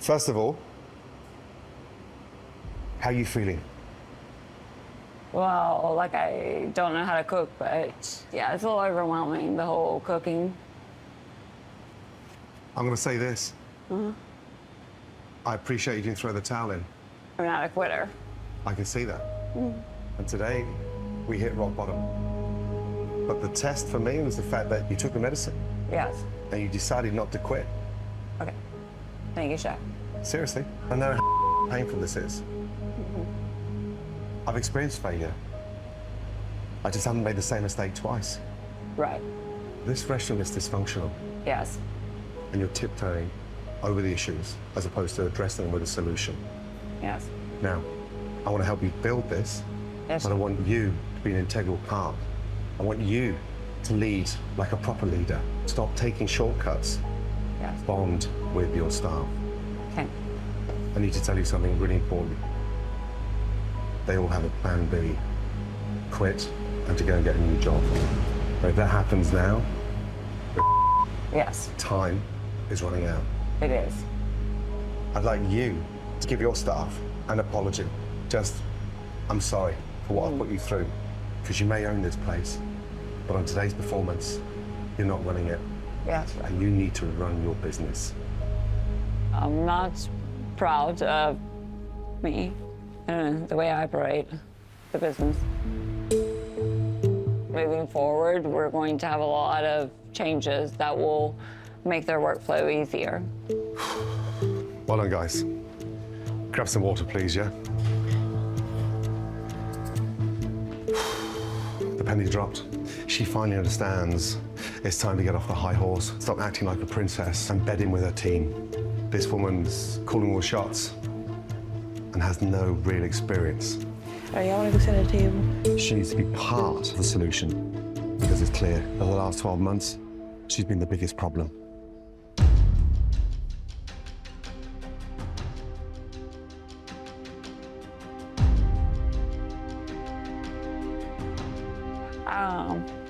First of all, how are you feeling? Well, like I don't know how to cook, but yeah, it's a little overwhelming, the whole cooking. I'm going to say this. I appreciate you didn't throw the towel in. I'm not a quitter. I can see that. And today, we hit rock bottom. But the test for me was the fact that you took the medicine Yes. and you decided not to quit. Okay. Thank you, Chef. Seriously, I know how painful this is. I've experienced failure. I just haven't made the same mistake twice. Right. This restaurant is dysfunctional, Yes. and you're tiptoeing over the issues as opposed to addressing them with a solution. Yes. Now, I want to help you build this, Yes. but I want you to be an integral part. I want you to lead like a proper leader. Stop taking shortcuts. Yes. Bond with your staff. Okay. I need to tell you something really important. They all have a plan B. Quit and to go and get a new job. But if that happens now, Yes. time is running out. It is. I'd like you to give your staff an apology. Just, I'm sorry for what I put you through, because you may own this place, but on today's performance, you're not running it, Yes. and you need to run your business. I'm not proud of me and the way I operate the business. Moving forward, we're going to have a lot of changes that will make their workflow easier. Well done, guys. Grab some water, please, yeah? The penny dropped. She finally understands it's time to get off the high horse, stop acting like a princess, and bed in with her team. This woman's calling all the shots and has no real experience. Are y'all want to go sit at the table? She needs to be part of the solution, because it's clear over the last 12 months, she's been the biggest problem.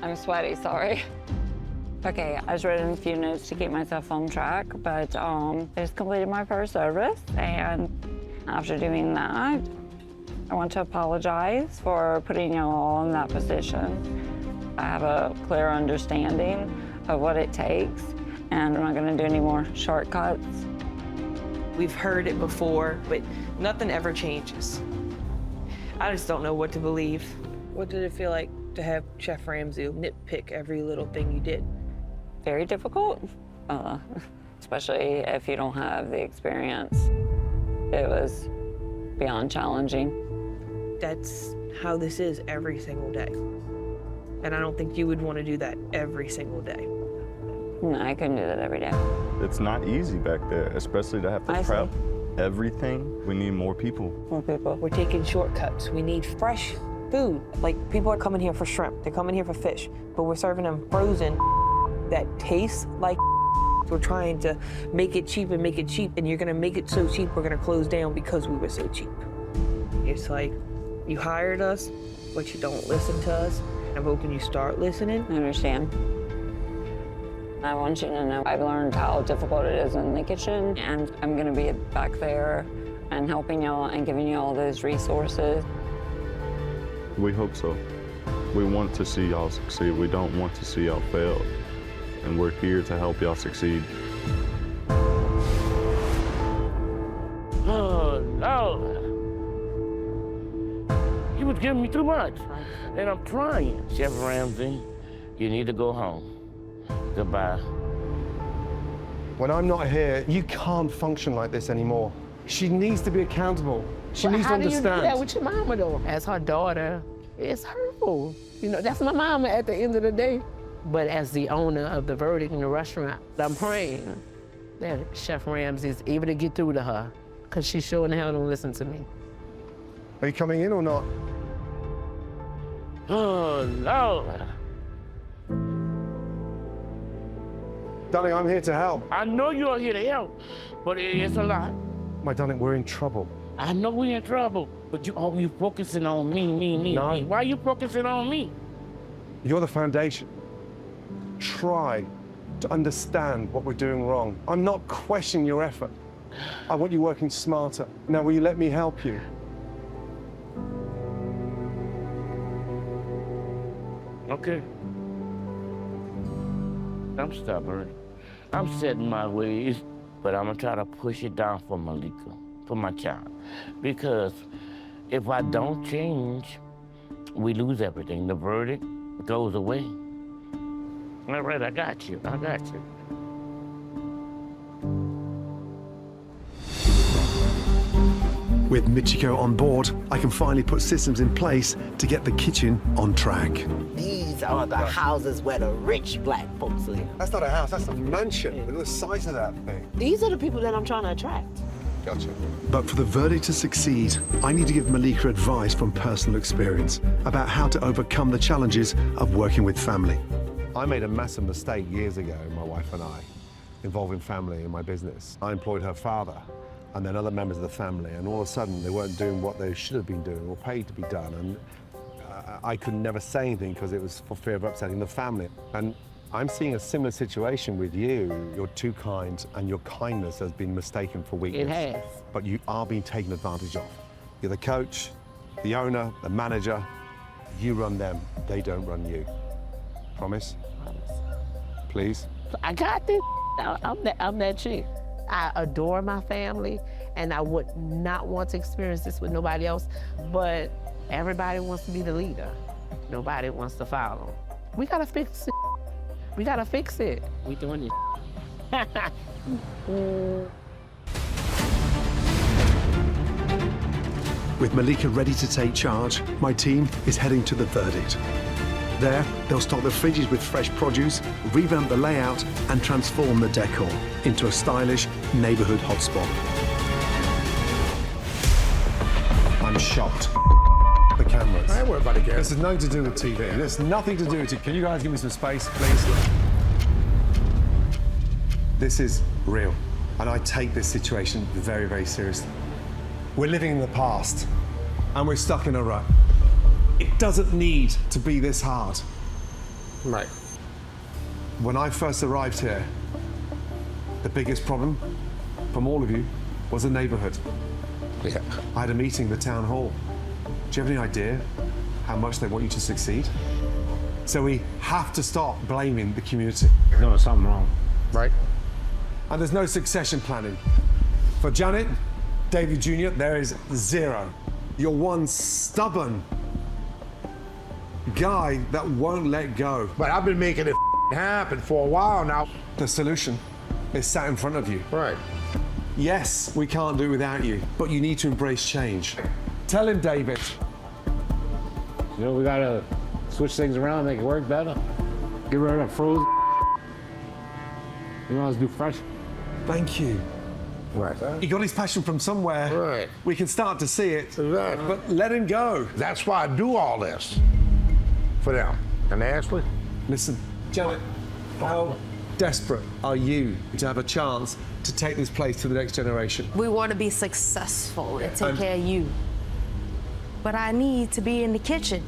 I'm sweaty, sorry. Okay, I just written a few notes to keep myself on track, but I just completed my first service, and after doing that, I want to apologize for putting y'all in that position. I have a clear understanding of what it takes, and I'm not gonna do any more shortcuts. We've heard it before, but nothing ever changes. I just don't know what to believe. What did it feel like to have Chef Ramsay nitpick every little thing you did? Very difficult, especially if you don't have the experience. It was beyond challenging. That's how this is every single day. And I don't think you would want to do that every single day. No, I couldn't do that every day. It's not easy back there, especially to have to prep everything. We need more people. More people. We're taking shortcuts. We need fresh food. Like, people are coming here for shrimp, they're coming here for fish, but we're serving them frozen that tastes like. We're trying to make it cheap, and you're gonna make it so cheap, we're gonna close down because we were so cheap. It's like, you hired us, but you don't listen to us. I'm hoping you start listening. I understand. I want you to know I've learned how difficult it is in the kitchen, and I'm gonna be back there and helping y'all and giving you all those resources. We hope so. We want to see y'all succeed. We don't want to see y'all fail. And we're here to help y'all succeed. Oh, no. He was giving me too much, and I'm trying. Chef Ramsay, you need to go home. Goodbye. When I'm not here, you can't function like this anymore. She needs to be accountable. She needs to understand. How do you do that with your mama, though? As her daughter, it's hurtful. You know, that's my mama at the end of the day. But as the owner of the verdict in the restaurant, I'm praying that Chef Ramsay is able to get through to her, because she sure in hell don't listen to me. Are you coming in or not? Oh, Lord. Darling, I'm here to help. I know you're here to help, but it's a lot. My darling, we're in trouble. I know we're in trouble, but you always focusing on me. No. Why are you focusing on me? You're the foundation. Try to understand what we're doing wrong. I'm not questioning your effort. I want you working smarter. Now, will you let me help you? Okay. I'm stubborn. I'm set in my ways, but I'm gonna try to push it down for Malika, for my child. Because if I don't change, we lose everything. The verdict goes away. All right, I got you. I got you. With Michiko on board, I can finally put systems in place to get the kitchen on track. These are the houses where the rich black folks live. That's not a house, that's a mansion. Look at the size of that thing. These are the people that I'm trying to attract. Gotcha. But for the verdict to succeed, I need to give Malika advice from personal experience about how to overcome the challenges of working with family. I made a massive mistake years ago, my wife and I, involving family in my business. I employed her father and then other members of the family, and all of a sudden they weren't doing what they should have been doing or paid to be done. And I could never say anything because it was for fear of upsetting the family. And I'm seeing a similar situation with you. You're too kind, and your kindness has been mistaken for weakness. It has. But you are being taken advantage of. You're the coach, the owner, the manager. You run them, they don't run you. Promise? Please? I got this. I'm that chick. I adore my family, and I would not want to experience this with nobody else, but everybody wants to be the leader. Nobody wants to follow. We gotta fix it. We gotta fix it. We doing it. With Malika ready to take charge, my team is heading to the verdict. There, they'll stock the fridges with fresh produce, revamp the layout, and transform the decor into a stylish neighborhood hotspot. I'm shocked. The cameras. I ain't worried about the cameras. This has nothing to do with TV. There's nothing to do with it. Can you guys give me some space, please? This is real, and I take this situation very, very seriously. We're living in the past, and we're stuck in a rut. It doesn't need to be this hard. Right. When I first arrived here, the biggest problem from all of you was the neighborhood. Yeah. I had a meeting in the town hall. Do you have any idea how much they want you to succeed? So we have to stop blaming the community. You're doing something wrong. Right. And there's no succession planning. For Janet, David Jr., there is zero. You're one stubborn guy that won't let go. But I've been making it happen for a while now. The solution is sat in front of you. Right. Yes, we can't do it without you, but you need to embrace change. Tell him, David. You know, we gotta switch things around, make it work better. Get rid of frozen. You know, let's do fresh. Thank you. Right. He got his passion from somewhere. Right. We can start to see it. Exactly. But let him go. That's why I do all this for them. And Ashley? Listen, Janet, how desperate are you to have a chance to take this place to the next generation? We want to be successful and take And- care of you. But I need to be in the kitchen.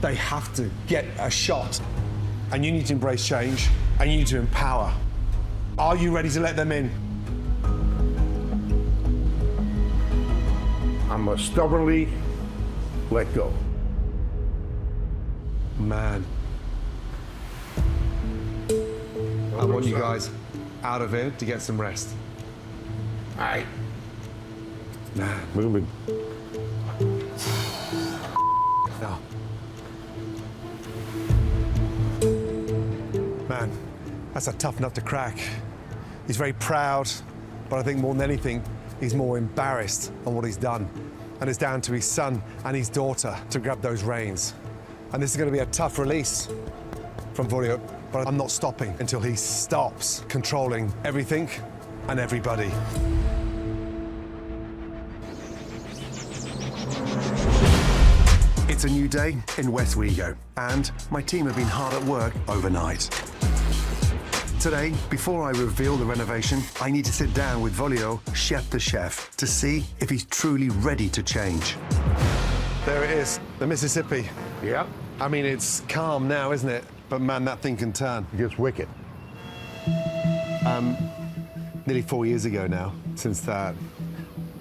They have to get a shot. And you need to embrace change, and you need to empower. Are you ready to let them in? I'm gonna stubbornly let go. Man. I want you guys out of here to get some rest. All right. Man. Moving. No. Man, that's a tough nut to crack. He's very proud, but I think more than anything, he's more embarrassed on what he's done. And it's down to his son and his daughter to grab those reins. And this is going to be a tough release from Vorio, but I'm not stopping until he stops controlling everything and everybody. It's a new day in West Wego, and my team have been hard at work overnight. Today, before I reveal the renovation, I need to sit down with Volio, chef the chef, to see if he's truly ready to change. There it is, the Mississippi. Yep. I mean, it's calm now, isn't it? But man, that thing can turn. It gets wicked. Nearly 4 years ago now, since that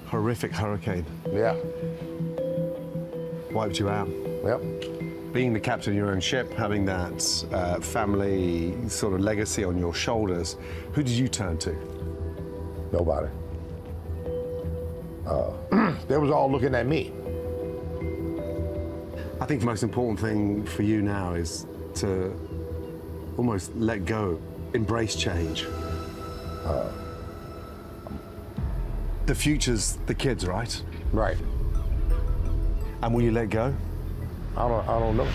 horrific hurricane Yeah. wiped you out. Yep. Being the captain of your own ship, having that family sort of legacy on your shoulders, who did you turn to? Nobody. They was all looking at me. I think the most important thing for you now is to almost let go, embrace change. The future's the kids, right? Right. And will you let go? I don't know.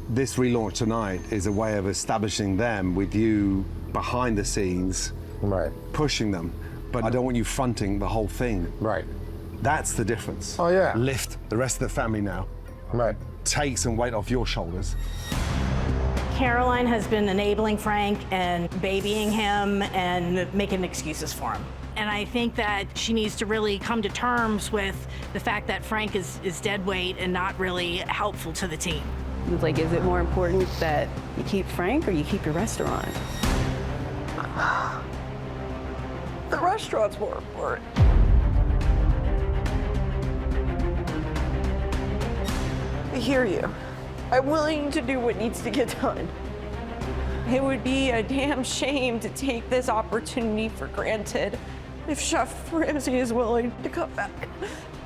This relaunch tonight is a way of establishing them with you behind the scenes, Right. pushing them. But I don't want you fronting the whole thing. Right. That's the difference. Oh, yeah. Lift the rest of the family now. Right. Take some weight off your shoulders. Caroline has been enabling Frank and babying him and making excuses for him. And I think that she needs to really come to terms with the fact that Frank is dead weight and not really helpful to the team. Like, is it more important that you keep Frank or you keep your restaurant? The restaurant's more important. I hear you. I'm willing to do what needs to get done. It would be a damn shame to take this opportunity for granted if Chef Ramsay is willing to come back.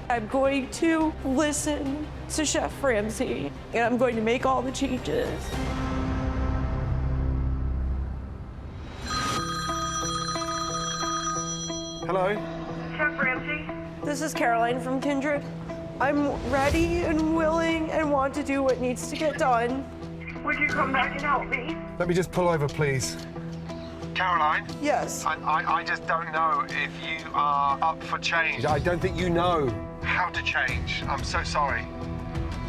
I'm going to listen to Chef Ramsay, and I'm going to make all the changes. Hello? Chef Ramsay? This is Caroline from Kindred. I'm ready and willing and want to do what needs to get done. Would you come back and help me? Let me just pull over, please. Caroline? Yes. I just don't know if you are up for change. I don't think you know how to change. I'm so sorry.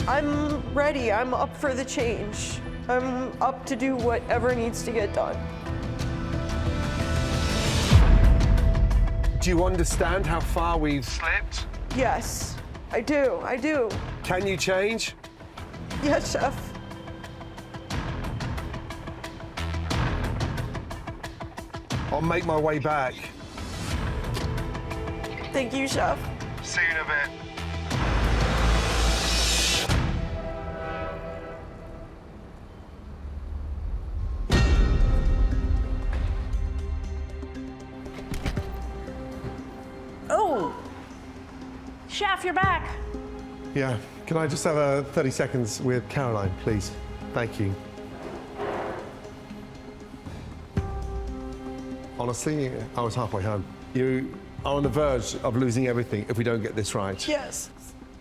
I'm ready. I'm up for the change. I'm up to do whatever needs to get done. Do you understand how far we've slipped? Yes, I do. I do. Can you change? Yes, Chef. I'll make my way back. Thank you, Chef. See you in a bit. Oh, Chef, you're back. Yeah, can I just have 30 seconds with Caroline, please? Thank you. Honestly, I was halfway home. You are on the verge of losing everything if we don't get this right. Yes,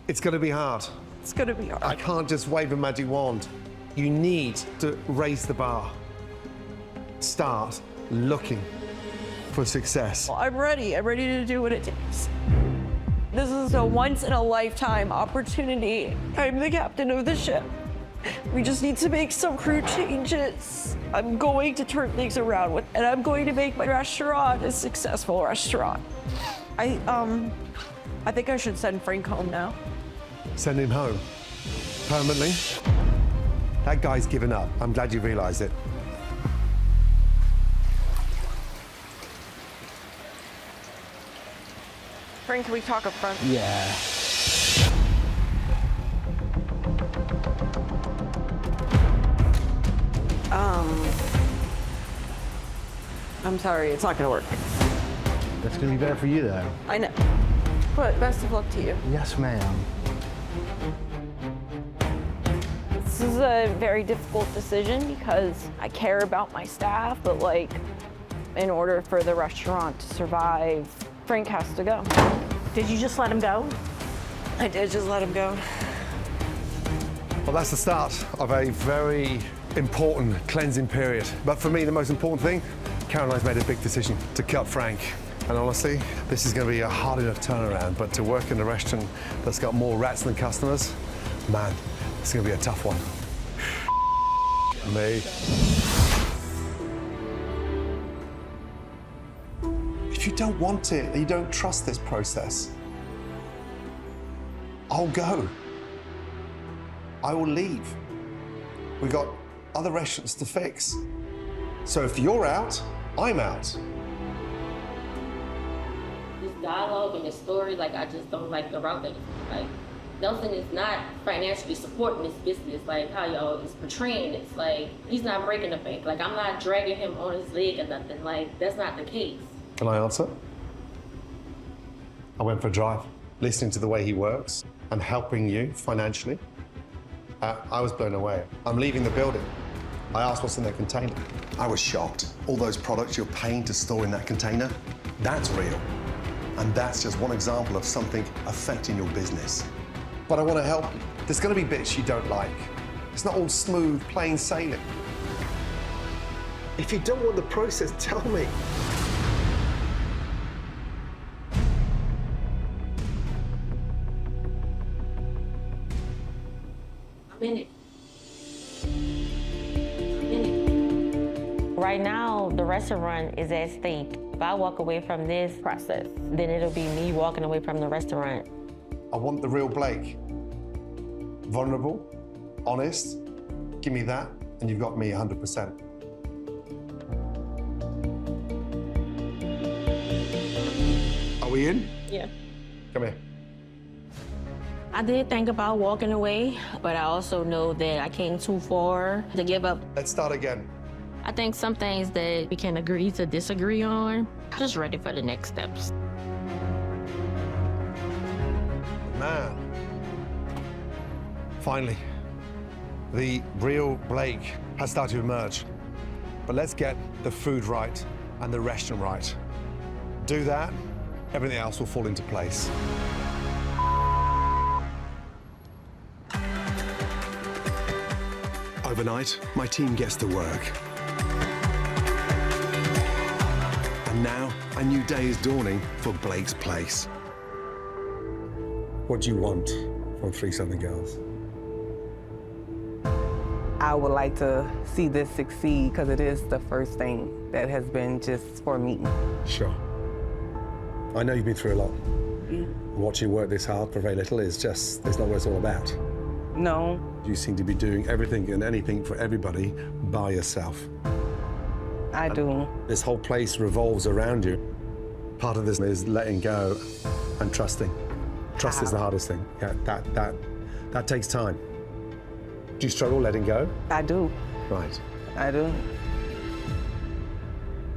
It's going to be hard. it's gonna be hard. I can't just wave a magic wand. You need to raise the bar. Start looking for success. I'm ready. I'm ready to do what it takes. This is a once-in-a-lifetime opportunity. I'm the captain of the ship. We just need to make some crew changes. I'm going to turn things around and I'm going to make my restaurant a successful restaurant. I think I should send Frank home now. Send him home. Permanently? That guy's given up. I'm glad you realized it. Frank, can we talk up front? Yeah. I'm sorry, it's not gonna work. That's gonna be better for you, though. I know. But best of luck to you. Yes, ma'am. This is a very difficult decision because I care about my staff, but like, in order for the restaurant to survive, Frank has to go. Did you just let him go? I did just let him go. Well, that's the start of a very important cleansing period. But for me, the most important thing, Caroline's made a big decision to cut Frank. And honestly, this is going to be a hard enough turnaround, but to work in a restaurant that's got more rats than customers, man, it's going to be a tough one. Me. If you don't want it, and you don't trust this process, I'll go. I will leave. We've got other restaurants to fix. So if you're out, I'm out. This dialogue and this story, like, I just don't like the route that, like, Nelson is not financially supporting this business, like how y'all is portraying it. It's like, he's not breaking the bank. Like, I'm not dragging him on his leg or nothing. Like, that's not the case. Can I answer? I went for a drive, listening to the way he works and helping you financially. I was blown away. I'm leaving the building. I asked what's in that container. I was shocked. All those products you're paying to store in that container, that's real. And that's just one example of something affecting your business. But I want to help you. There's going to be bits you don't like. It's not all smooth, plain sailing. If you don't want the process, tell me. I'm in it. Right now, the restaurant is at stake. If I walk away from this process, then it'll be me walking away from the restaurant. I want the real Blake. Vulnerable, honest, give me that, and you've got me 100%. Are we in? Yeah. Come here. I did think about walking away, but I also know that I came too far to give up. Let's start again. I think some things that we can agree to disagree on. I'm just ready for the next steps. Man. Finally, the real Blake has started to emerge. But let's get the food right and the restaurant right. Do that, everything else will fall into place. Overnight, my team gets to work. And now, a new day is dawning for Blake's Place. What do you want from 3 Southern Girls? I would like to see this succeed because it is the first thing that has been just for me. Sure. I know you've been through a lot. Yeah. Watching you work this hard for very little is just, it's not what it's all about. No. You seem to be doing everything and anything for everybody by yourself. I do. This whole place revolves around you. Part of this is letting go and trusting. Trust is the hardest thing. Yeah, that takes time. Do you struggle letting go? I do. Right. I do.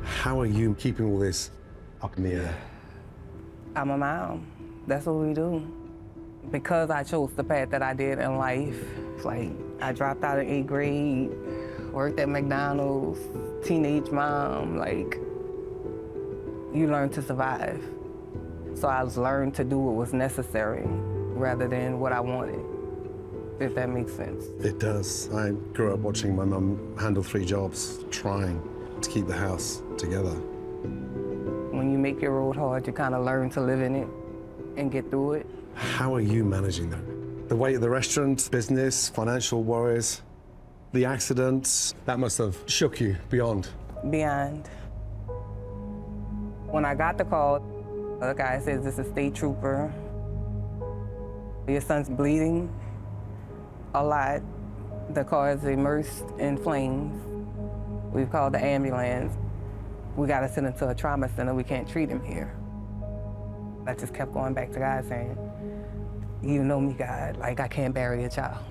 How are you keeping all this up in the air? I'm a mom. That's what we do. Because I chose the path that I did in life, it's like I dropped out of 8th grade, worked at McDonald's, teenage mom, like, you learn to survive. So I learned to do what was necessary rather than what I wanted, if that makes sense. It does. I grew up watching my mum handle 3 jobs, trying to keep the house together. When you make your road hard, you kind of learn to live in it and get through it. How are you managing that? The weight of the restaurant, business, financial worries, the accidents, that must have shook you beyond. Beyond. When I got the call, the guy says, this is state trooper. Your son's bleeding a lot. The car is immersed in flames. We've called the ambulance. We got to send him to a trauma center. We can't treat him here. I just kept going back to God saying, you know me, God, like I can't bury a child.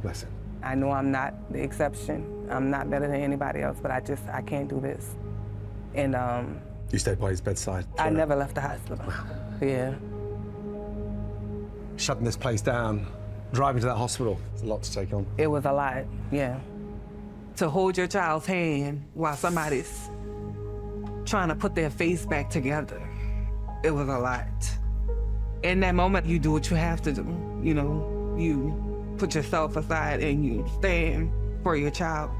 Bless him. I know I'm not the exception. I'm not better than anybody else, but I can't do this. And you stayed by his bedside? I never left the hospital. Yeah. Shutting this place down, driving to that hospital, it's a lot to take on. It was a lot, yeah. To hold your child's hand while somebody's trying to put their face back together, it was a lot. In that moment, you do what you have to do. You know, you put yourself aside and you stand for your child.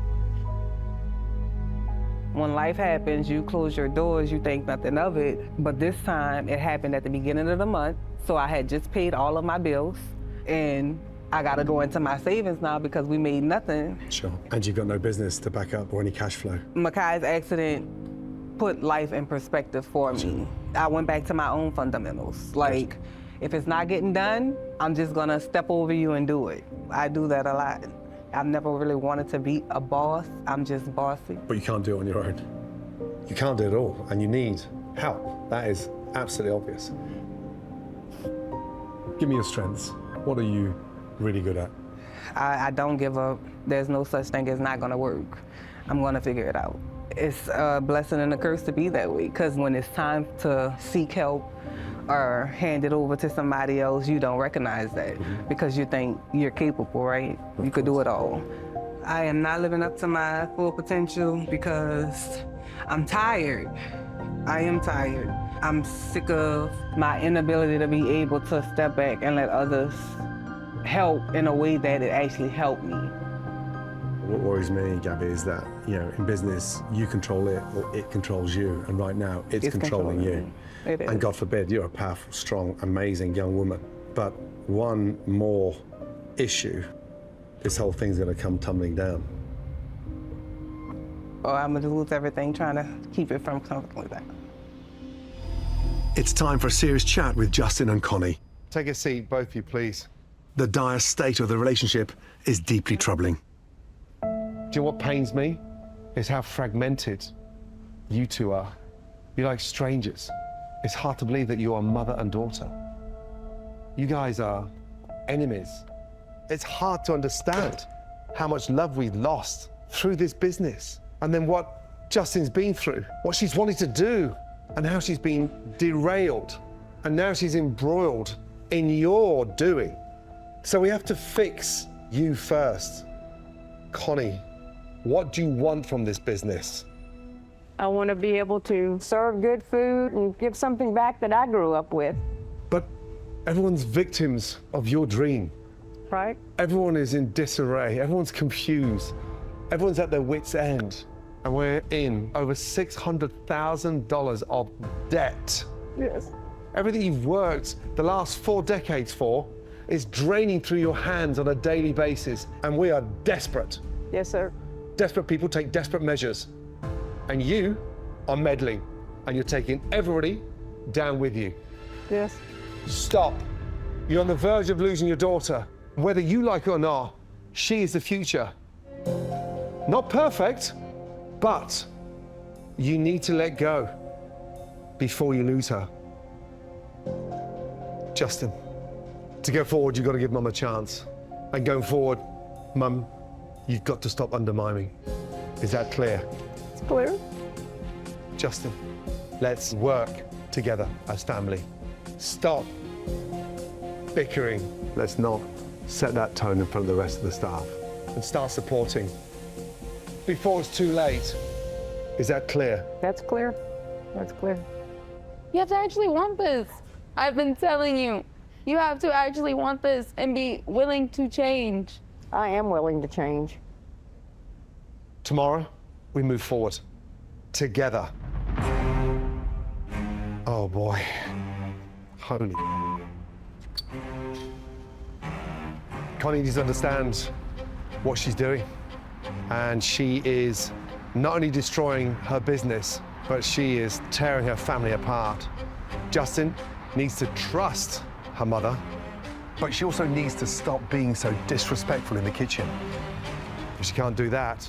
When life happens, you close your doors, you think nothing of it. But this time, it happened at the beginning of the month. So I had just paid all of my bills, and I gotta go into my savings now because we made nothing. Sure. And you've got no business to back up or any cash flow. Makai's accident put life in perspective for me. I went back to my own fundamentals. Like, if it's not getting done, I'm just gonna step over you and do it. I do that a lot. I've never really wanted to be a boss. I'm just bossy. But you can't do it on your own. You can't do it all, and you need help. That is absolutely obvious. Give me your strengths. What are you really good at? I don't give up. There's no such thing as not gonna work. I'm gonna figure it out. It's a blessing and a curse to be that way, because when it's time to seek help or hand it over to somebody else, you don't recognize that because you think you're capable, right? You could do it all. I am not living up to my full potential because I'm tired. I am tired. I'm sick of my inability to be able to step back and let others help in a way that it actually helped me. What worries me, Gabby, is that, in business, you control it or it controls you. And right now, it's controlling you. It is. And God forbid, you're a powerful, strong, amazing young woman. But one more issue, this whole thing's gonna come tumbling down. Or I'm gonna lose everything trying to keep it from something like that. It's time for a serious chat with Justin and Connie. Take a seat, both of you, please. The dire state of the relationship is deeply troubling. Do you know what pains me? Is how fragmented you two are. You're like strangers. It's hard to believe that you are mother and daughter. You guys are enemies. It's hard to understand how much love we've lost through this business. And then what Justin's been through, what she's wanted to do, and how she's been derailed. And now she's embroiled in your doing. So we have to fix you first. Connie, what do you want from this business? I want to be able to serve good food and give something back that I grew up with. But everyone's victims of your dream. Right? Everyone is in disarray. Everyone's confused. Everyone's at their wits' end. And we're in over $600,000 of debt. Yes. Everything you've worked the last 4 decades for is draining through your hands on a daily basis. And we are desperate. Yes, sir. Desperate people take desperate measures. And you are meddling. And you're taking everybody down with you. Yes. Stop. You're on the verge of losing your daughter. Whether you like it or not, she is the future. Not perfect, but you need to let go before you lose her. Justin, to go forward, you've got to give Mum a chance. And going forward, Mum, you've got to stop undermining. Is that clear? It's clear. Justin, let's work together as family. Stop bickering. Let's not set that tone in front of the rest of the staff and start supporting before it's too late. Is that clear? That's clear. That's clear. You have to actually want this. I've been telling you. You have to actually want this and be willing to change. I am willing to change. Tomorrow, we move forward together. Oh boy. Holy. Connie needs to understand what she's doing. And she is not only destroying her business, but she is tearing her family apart. Justin needs to trust her mother, but she also needs to stop being so disrespectful in the kitchen. If she can't do that,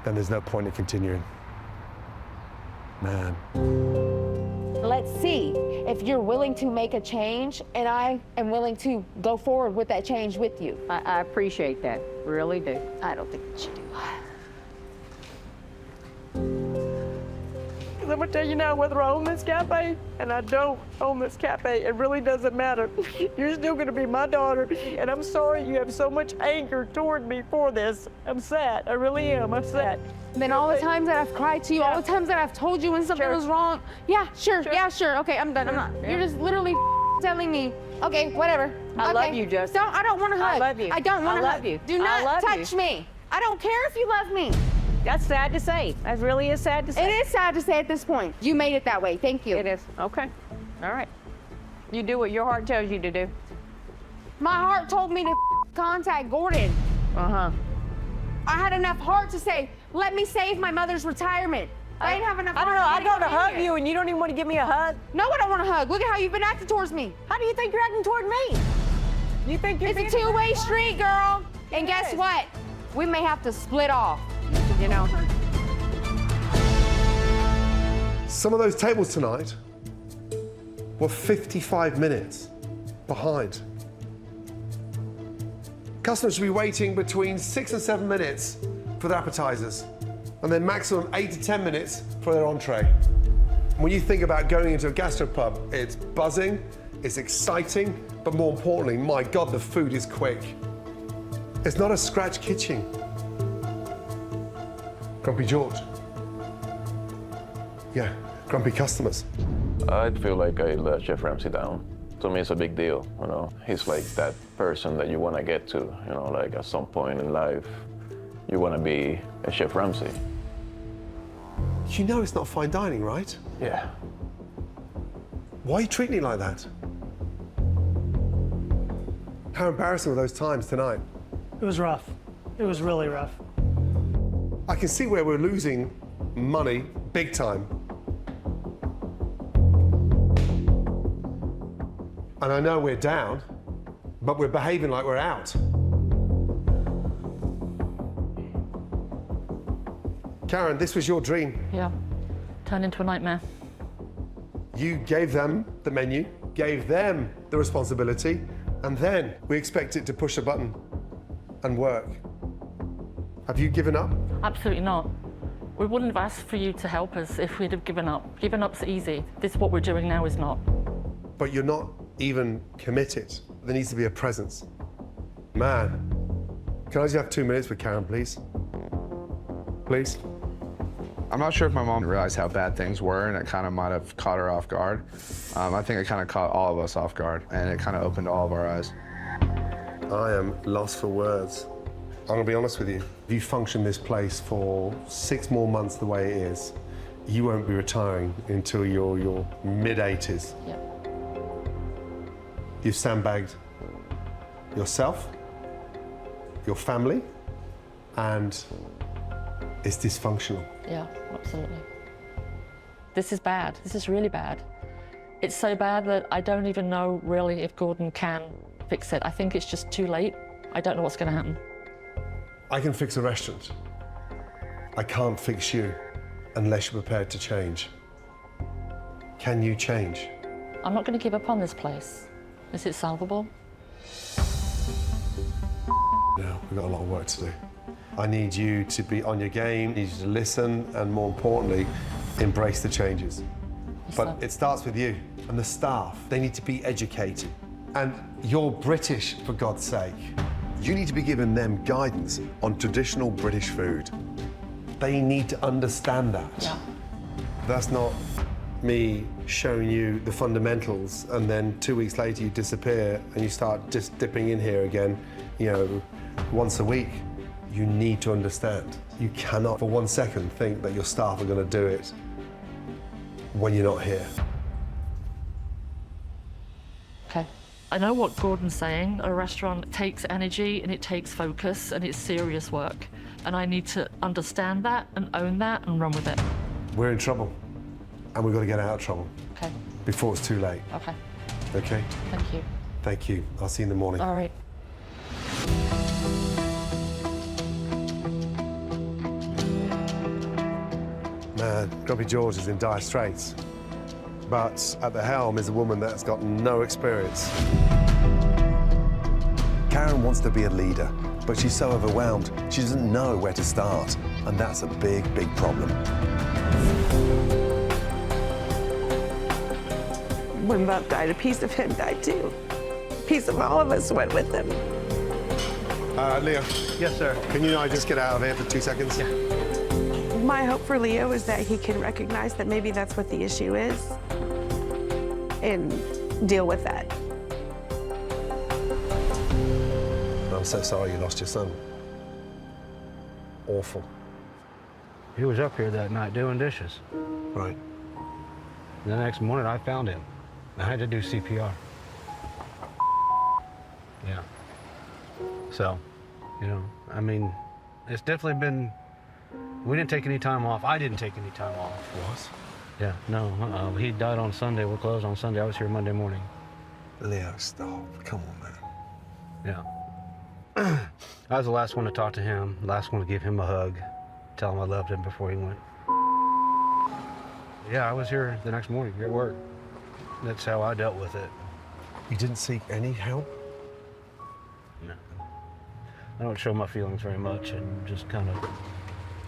then there's no point in continuing. Man. Let's see if you're willing to make a change, and I am willing to go forward with that change with you. I appreciate that, really do. I don't think that you do. Because I'm going to tell you now, whether I own this cafe and I don't own this cafe, it really doesn't matter. You're still going to be my daughter, and I'm sorry you have so much anger toward me for this. I'm sad. I really am. I'm sad. Then all the times that I've cried to you, all the times that I've told you when something was wrong. Yeah, sure. Yeah, sure. Okay, I'm done. I'm not. You're just literally telling me. Okay, whatever. I love you, Justin. I don't want to hug. I love you. I don't want to hug. love you. Do I not love touch you. me. I don't care if you love me. That's sad to say. That really is sad to say. It is sad to say at this point. You made it that way. Thank you. It is. Okay. All right. You do what your heart tells you to do. My heart told me to contact Gordon. Uh-huh. I had enough heart to say, let me save my mother's retirement. I didn't have enough I don't heart know. I go to come in hug here. you and you don't even want to give me a hug. No, I don't want to hug. Look at how you've been acting towards me. How do you think you're acting toward me? You think you're It's a two-way street, girl. And guess what? We may have to split off, you know? Some of those tables tonight were 55 minutes behind. Customers should be waiting between 6 and 7 minutes for their appetizers, and then maximum 8 to 10 minutes for their entree. When you think about going into a gastropub, it's buzzing, it's exciting, but more importantly, my God, the food is quick. It's not a scratch kitchen. Grumpy George. Yeah, grumpy customers. I feel like I let Chef Ramsay down. To me, it's a big deal, you know. He's like that person that you want to get to, you know, like at some point in life, you want to be a Chef Ramsay. You know it's not fine dining, right? Yeah. Why are you treating it like that? How embarrassing were those times tonight? It was rough. It was really rough. I can see where we're losing money big time. And I know we're down, but we're behaving like we're out. Karen, this was your dream. Yeah, turned into a nightmare. You gave them the menu, gave them the responsibility, and then we expect it to push a button and work. Have you given up? Absolutely not. We wouldn't have asked for you to help us if we'd have given up. Giving up's easy. This, what we're doing now, is not. But you're not even committed. There needs to be a presence. Man, can I just have 2 minutes with Karen, please? Please? I'm not sure if my mom realized how bad things were, and it kind of might have caught her off guard. I think it kind of caught all of us off guard, and it kind of opened all of our eyes. I am lost for words. I'm gonna be honest with you. If you function this place for 6 more months the way it is, you won't be retiring until your mid-80s. Yep. You've sandbagged yourself, your family, and it's dysfunctional. Yeah, absolutely. This is bad. This is really bad. It's so bad that I don't even know really if Gordon can fix it. I think it's just too late. I don't know what's going to happen. I can fix a restaurant. I can't fix you unless you're prepared to change. Can you change? I'm not going to give up on this place. Is it solvable? No, we've got a lot of work to do. I need you to be on your game, I need you to listen, and more importantly, embrace the changes. But it starts with you and the staff. They need to be educated. And you're British, for God's sake. You need to be giving them guidance on traditional British food. They need to understand that. Yeah. That's not me showing you the fundamentals and then 2 weeks later you disappear and you start just dipping in here again, you know, once a week. You need to understand. You cannot for 1 second think that your staff are going to do it when you're not here. Okay. I know what Gordon's saying. A restaurant takes energy and it takes focus and it's serious work. And I need to understand that and own that and run with it. We're in trouble and we've got to get out of trouble. Okay. Before it's too late. Okay. Okay? Thank you. Thank you. I'll see you in the morning. All right. Man, Grumpy George is in dire straits. But at the helm is a woman that's got no experience. Karen wants to be a leader, but she's so overwhelmed, she doesn't know where to start. And that's a big, big problem. When Bob died, a piece of him died too. A piece of all of us went with him. Leo. Yes, sir. Can you and I just get out of here for 2 seconds? Yeah. My hope for Leo is that he can recognize that maybe that's what the issue is and deal with that. I'm so sorry you lost your son. Awful. He was up here that night doing dishes. Right. The next morning, I found him. I had to do CPR. Yeah. So, you know, I mean, it's definitely been, we didn't take any time off. I didn't take any time off. What? Yeah, no, he died on Sunday. We're closed on Sunday. I was here Monday morning. Leo, stop. Come on, man. Yeah. I was the last one to talk to him, last one to give him a hug, tell him I loved him before he went. Yeah, I was here the next morning at work. That's how I dealt with it. You didn't seek any help? No. I don't show my feelings very much and just kind of...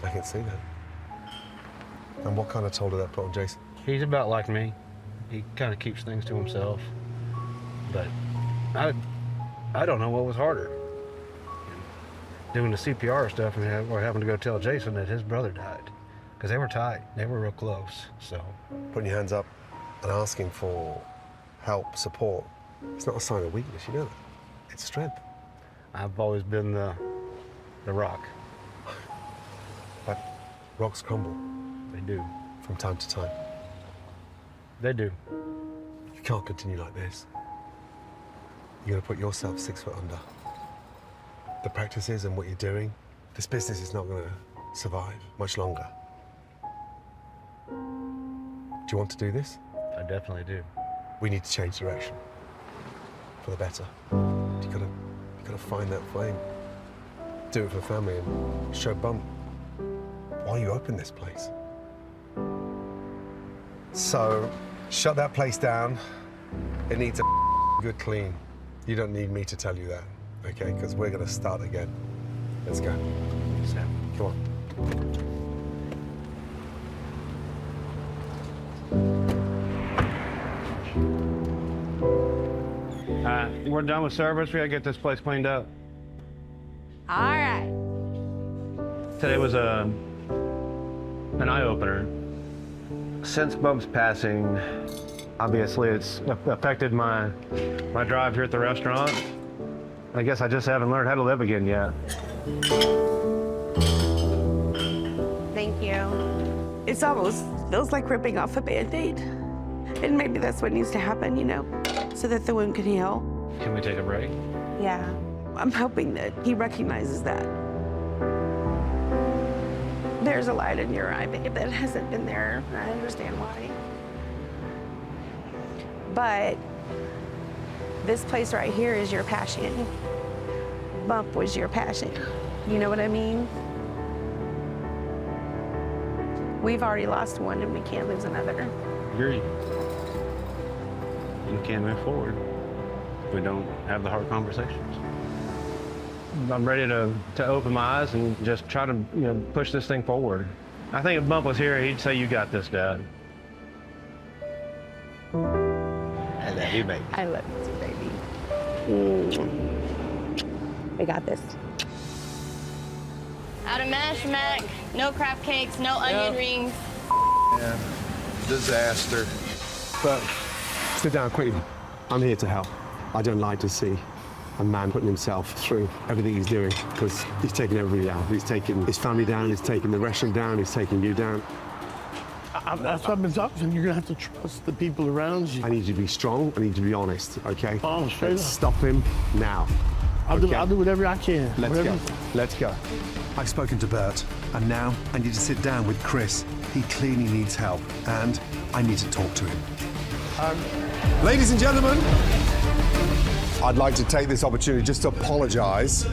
I can see that. And what kind of toll did that put on Jason? He's about like me. He kind of keeps things to himself. But I don't know what was harder. Doing the CPR stuff or having to go tell Jason that his brother died. Because they were tight. They were real close, so. Putting your hands up and asking for help, support, it's not a sign of weakness, you know that. It's strength. I've always been the rock. But rocks crumble. They do. From time to time. They do. You can't continue like this. You're gonna put yourself 6 foot under. The practices and what you're doing, this business is not gonna survive much longer. Do you want to do this? I definitely do. We need to change direction for the better. You gotta find that flame. Do it for family and show Bump why you opened this place. So, shut that place down. It needs a good clean. You don't need me to tell you that, okay? Because we're gonna start again. Let's go. Sam, come on. We're done with service. We gotta get this place cleaned up. All right. Today was an eye-opener. Since Bump's passing, obviously it's affected my drive here at the restaurant. I guess I just haven't learned how to live again yet. Thank you. It's almost feels like ripping off a Band-Aid. And maybe that's what needs to happen, you know, so that the wound can heal. Can we take a break? Yeah. I'm hoping that he recognizes that. There's a light in your eye, babe, that hasn't been there. I understand why. But this place right here is your passion. Bump was your passion. You know what I mean? We've already lost one and we can't lose another. Agreed. We can't move forward if we don't have the hard conversations. I'm ready to open my eyes and just try to push this thing forward. I think if Bump was here, he'd say, "You got this, Dad." I love you, baby. I love you too, baby. We got this. Out of mash, mac, no crab cakes, no onion rings. Yeah. Disaster. But sit down quickly. I'm here to help. I don't like to see a man putting himself through everything he's doing because he's taking everybody down. He's taking his family down, he's taking the restaurant down, he's taking you down. That's what I've been talking to you. You're gonna have to trust the people around you. I need you to be strong, I need you to be honest, okay? Oh, straight up. Stop him now. I'll do whatever I can. Let's go. I've spoken to Bert, and now I need to sit down with Chris. He clearly needs help, and I need to talk to him. Ladies and gentlemen, I'd like to take this opportunity just to apologize.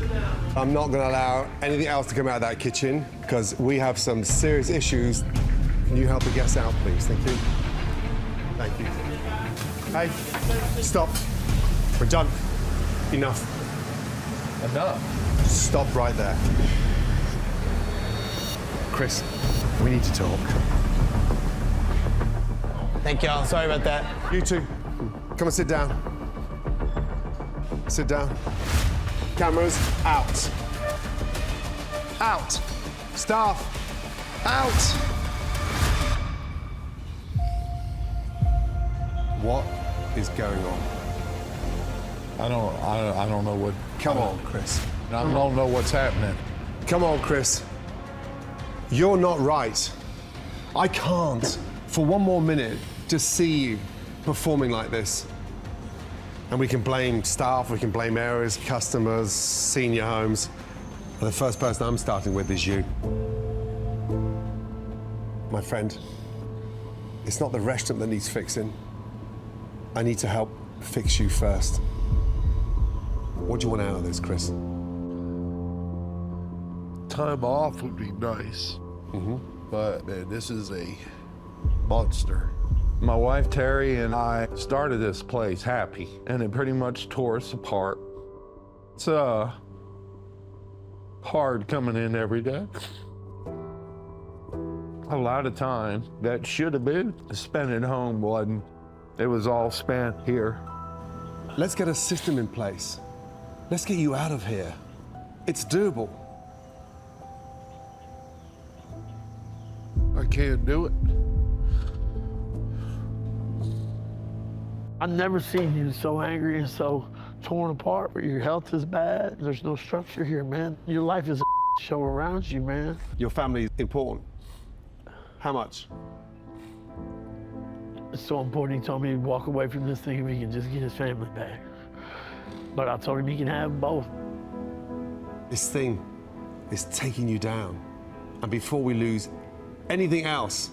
I'm not going to allow anything else to come out of that kitchen because we have some serious issues. Can you help the guests out, please? Thank you. Thank you. Hey, stop. We're done. Enough. Enough? Stop right there. Chris, we need to talk. Thank y'all. Sorry about that. You two, come and sit down. Sit down. Cameras out. Out. Staff out. What is going on? I don't know what. Come on, Chris. I don't know what's happening. Come on, Chris. You're not right. I can't, for one more minute, just see you performing like this. And we can blame staff, we can blame areas, customers, senior homes. But the first person I'm starting with is you. My friend, it's not the restaurant that needs fixing. I need to help fix you first. What do you want out of this, Chris? Time off would be nice. Mm-hmm. But man, this is a monster. My wife Terry and I started this place happy, and it pretty much tore us apart. It's hard coming in every day. A lot of time that should have been spent at home wasn't. It was all spent here. Let's get a system in place. Let's get you out of here. It's doable. I can't do it. I've never seen you so angry and so torn apart, where your health is bad. There's no structure here, man. Your life is a show around you, man. Your family is important. How much? It's so important. He told me he'd walk away from this thing if he can just get his family back. But I told him he can have both. This thing is taking you down. And before we lose anything else,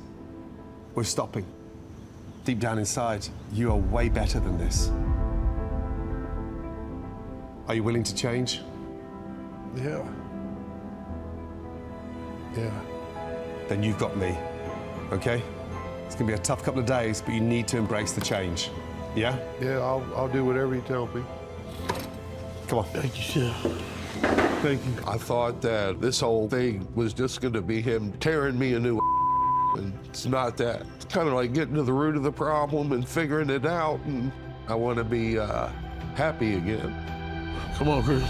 we're stopping. Deep down inside, you are way better than this. Are you willing to change? Yeah. Yeah. Then you've got me, okay? It's gonna be a tough couple of days, but you need to embrace the change. Yeah? Yeah, I'll do whatever you tell me. Come on. Thank you, sir. Thank you. I thought that this whole thing was just gonna be him tearing me a new and it's not that. It's kind of like getting to the root of the problem and figuring it out, and I want to be happy again. Come on, Chris.